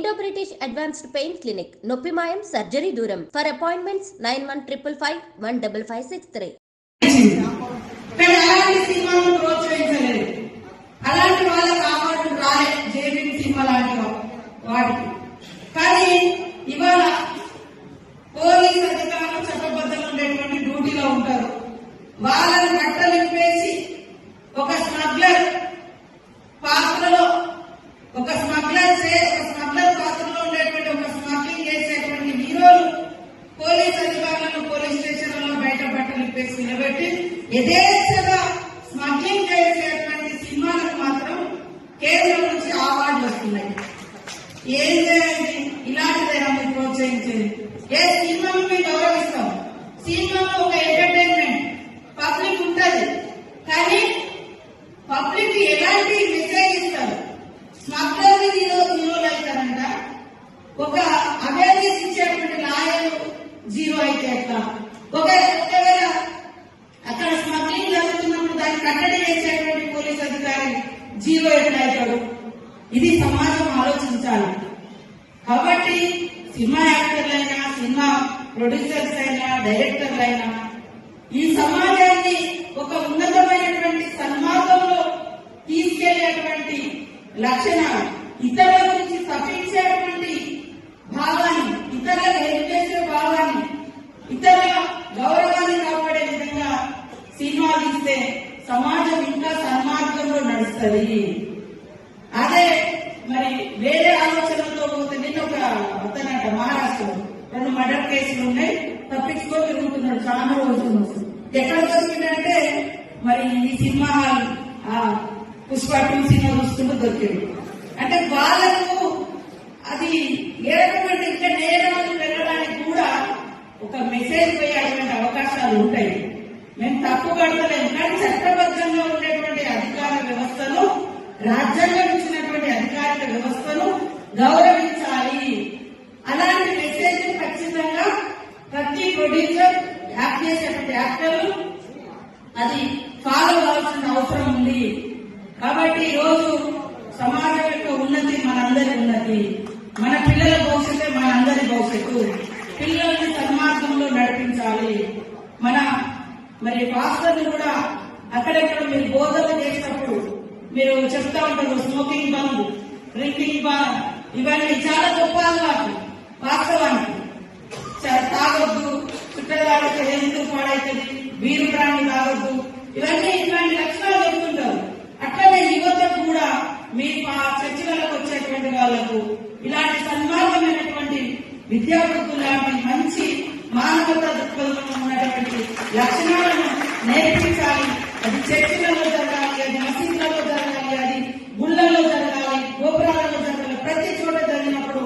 Indo British advanced pain clinic నొప్పిమాయం surgery దూరం for appointments 9155515563. అలాంటి వాళ్ళకి అవార్డు రాలే జేబీఎం సినిమా లాంటి వాటికి. కానీ ఇవాళ పోలీస్ అధికారులు చట్టబద్ధంగా ఉండేటువంటి డ్యూటీలో ఉంటారు. వాళ్ళని బట్టలింపేసి ఒక స్మగ్లర్ పాత్రలో ఒక స్మగ్లర్ పాత్రలో ఉండేటువంటి ఒక స్మగ్లింగ్ చేసేటువంటి హీరోలు పోలీస్ అధికారులను పోలీస్ స్టేషన్లలో బయట బట్టలింపేసి నిలబెట్టి యథేచ్ఛగా స్మగ్లింగ్ చేసేటువంటి సినిమాలకు మాత్రం కేంద్రం నుంచి అవార్డులు వస్తున్నాయి. ఏం చేయాలి? ఇలాంటిదైనా మీరు ప్రోత్సహించేది. ఏ సినిమాను మేము గౌరవిస్తాం. సినిమాలో ఒక ఎంటర్టైన్మెంట్ పబ్లిక్ ఉంటది, కానీ పబ్లిక్ ఎలాంటి మెసేజ్ ఇస్తారు? స్మగ్లర్ హీరోలు అవుతారంట. ఒక అవేర్నెస్ ఇచ్చేటువంటి లాయర్ జీరో అయితే ఎట్లా? ఒకవేళ అక్కడ స్మగ్లింగ్ జరుగుతున్నప్పుడు దాన్ని కట్టడి చేసేటువంటి పోలీస్ అధికారి జీరో ఎట్లా అవుతాడు? ఇది సమాజం ఆలోచించాలి. కాబట్టి సినిమా యాక్టర్లైనా, సినిమా ప్రొడ్యూసర్స్ అయినా, డైరెక్టర్లైనా ఈ సమాజాన్ని ఒక ఉన్నతమైనటువంటి సన్మార్గంలో తీసుకెళ్లేటువంటి లక్షణాలు, ఇతరుల గురించి తప్పించేటువంటి భావాన్ని, ఇతరులకు హెల్ప్ చేసే భావాన్ని, ఇతరుల గౌరవాన్ని కాపాడే విధంగా సినిమాలు ఇస్తే సమాజం ఇంకా సన్మార్గంలో నడుస్తుంది. అదే మరి వేరే ఆలోచనలతో పోతే, నిన్న ఒక అతనట మహారాష్ట్రలో 2 మర్డర్ కేసులు ఉన్నాయి, తప్పించుకొని తిరుగుతున్నాడు చాలా రోజులు. ఎక్కడ దొరికిందంటే మరి ఈ సినిమా పుష్ప 2 సినిమా చూసుకుంటూ దొరికింది. అంటే వాళ్ళకు అది ఏ రకమైన ఇంకా నేరాలు వెళ్ళడానికి కూడా ఒక మెసేజ్ పోయేటువంటి అవకాశాలు ఉంటాయి. మేము తప్పు పడతలేము, కానీ చట్టబద్ధంగా ఉండేటువంటి అధికార వ్యవస్థను, రాజ్యాంగం ఇచ్చినటువంటి అధికారిక వ్యవస్థను గౌరవించాలి. అలాంటి మెసేజ్ ఖచ్చితంగా ప్రతి ప్రొడ్యూసర్, యాక్ట్ చేసేటువంటి యాక్టర్లు అది ఫాలో అవ్వాల్సిన అవసరం ఉంది. కాబట్టి ఈ రోజు సమాజం యొక్క ఉన్నతి మనందరి ఉన్నతి, మన పిల్లల భవిష్యత్తే మనందరి భవిష్యత్తు. పిల్లల్ని సన్మార్గంలో నడిపించాలి. మరి పాస్టర్లు కూడా అక్కడెక్కడ మీరు బోధన చేసినప్పుడు మీరు చెప్తా ఉంటారు, స్మోకింగ్ బంద్, డ్రింకింగ్ బంద్, ఇవన్నీ చాలా గొప్ప అలవాటు. వాస్తవానికి తాగొద్దు, చుట్టదాలకు హెల్త్ పాడైతుంది, వీరు ప్రాణి తాగొద్దు, ఇవన్నీ ఇట్లాంటి లక్షణాలు చెప్తుంటారు. అట్లనే యువతకు కూడా మీరు ఆ చర్చలకు వచ్చేటువంటి వాళ్లకు ఇలాంటి సన్మార్గమైనటువంటి విద్యార్థులు లాంటి మంచి మానవతా దృక్పథంలో ఉన్నటువంటి లక్షణాలను నేర్పించాలి. అది చర్చలలో జరగాలి, అది మసీదులలో జరగాలి, అది గుళ్లలో జరగాలి, గోపురాలలో జరగాలి. ప్రతి చోట జరిగినప్పుడు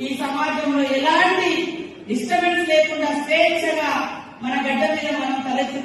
ఈ సమాజంలో ఎలాంటి డిస్టర్బెన్స్ లేకుండా స్వేచ్ఛగా మన గడ్డ మీద మనం తలెత్తి